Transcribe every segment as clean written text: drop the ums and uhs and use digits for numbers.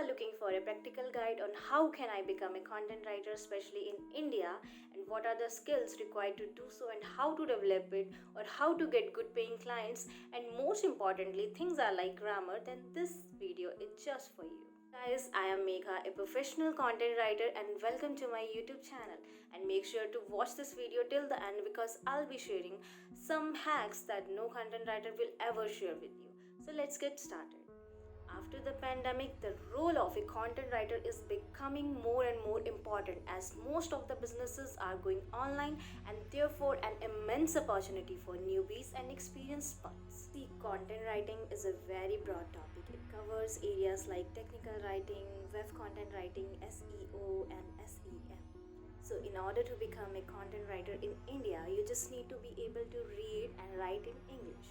are looking for a practical guide on how can I become a content writer, especially in India, and what are the skills required to do so, and how to develop it, or how to get good paying clients, and most importantly things are like grammar, then this video is just for you. Guys, I am Megha, a professional content writer, and welcome to my YouTube channel. And make sure to watch this video till the end because I'll be sharing some hacks that no content writer will ever share with you. So let's get started. After the pandemic, the role of a content writer is becoming more and more important as most of the businesses are going online and therefore an immense opportunity for newbies and experienced ones. See, content writing is a very broad topic. It covers areas like technical writing, web content writing, SEO, and SEM. So, in order to become a content writer in India, you just need to be able to read and write in English.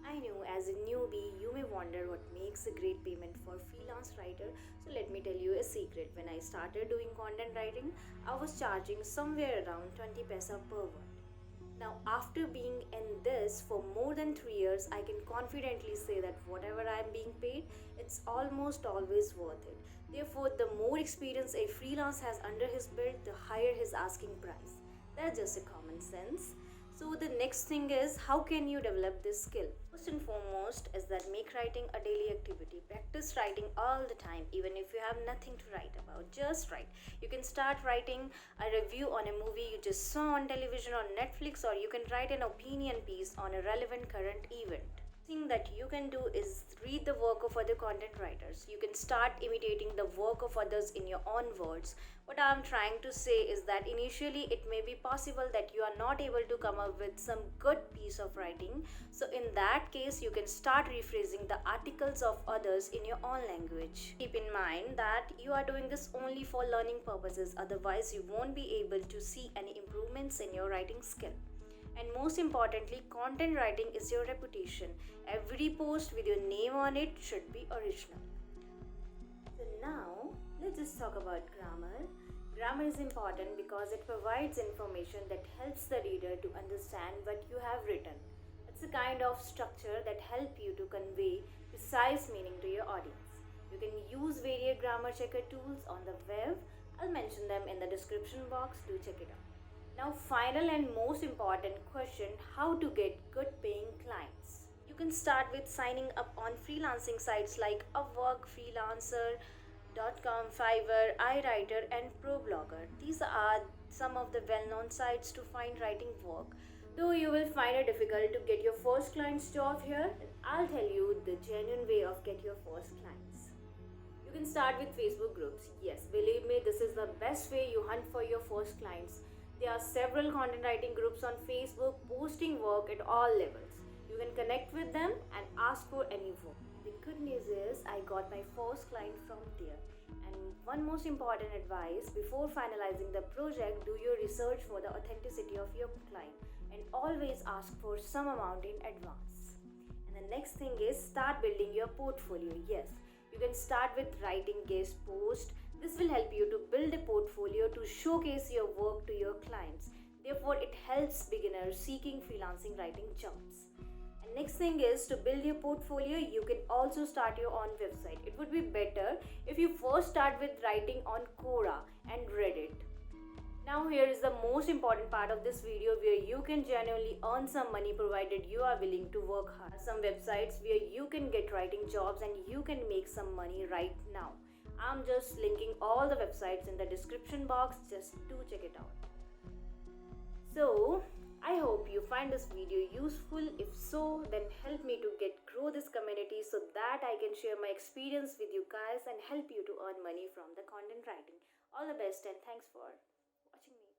I know as a newbie, you may wonder what makes a great payment for freelance writer. So let me tell you a secret. When I started doing content writing, I was charging somewhere around 20 paisa per word. Now, after being in this for more than 3 years, I can confidently say that whatever I am being paid, it's almost always worth it. Therefore, the more experience a freelance has under his belt, the higher his asking price. That's just a common sense. So the next thing is, how can you develop this skill? First and foremost is that make writing a daily activity. Practice writing all the time, even if you have nothing to write about. Just write. You can start writing a review on a movie you just saw on television or Netflix, or you can write an opinion piece on a relevant current event. Thing that you can do is read the work of other content writers. You can start imitating the work of others in your own words. What I'm trying to say is that initially it may be possible that you are not able to come up with some good piece of writing. So in that case, you can start rephrasing the articles of others in your own language. Keep in mind that you are doing this only for learning purposes, otherwise you won't be able to see any improvements in your writing skill. And most importantly, content writing is your reputation. Every post with your name on it should be original. So now, let's just talk about grammar. Grammar is important because it provides information that helps the reader to understand what you have written. It's a kind of structure that helps you to convey precise meaning to your audience. You can use various grammar checker tools on the web. I'll mention them in the description box. Do check it out. Now, final and most important question, how to get good paying clients. You can start with signing up on freelancing sites like Upwork, Freelancer.com, Fiverr, iWriter, and ProBlogger. These are some of the well-known sites to find writing work. Though you will find it difficult to get your first client's job here, I'll tell you the genuine way of get your first clients. You can start with Facebook groups. Yes, believe me, this is the best way you hunt for your first clients. There are several content writing groups on Facebook posting work at all levels. You can connect with them and ask for any work. The good news is I got my first client from there. And one most important advice, before finalizing the project, do your research for the authenticity of your client and always ask for some amount in advance. And the next thing is start building your portfolio. Yes, you can start with writing guest posts. This will help you to build a portfolio to showcase your work to your clients. Therefore, it helps beginners seeking freelancing writing jobs. And next thing is to build your portfolio, you can also start your own website. It would be better if you first start with writing on Quora and Reddit. Now here is the most important part of this video where you can genuinely earn some money provided you are willing to work hard. Some websites where you can get writing jobs and you can make some money right now. I'm just linking all the websites in the description box, just do check it out. So, I hope you find this video useful. If so, then help me to grow this community so that I can share my experience with you guys and help you to earn money from the content writing. All the best and thanks for watching me.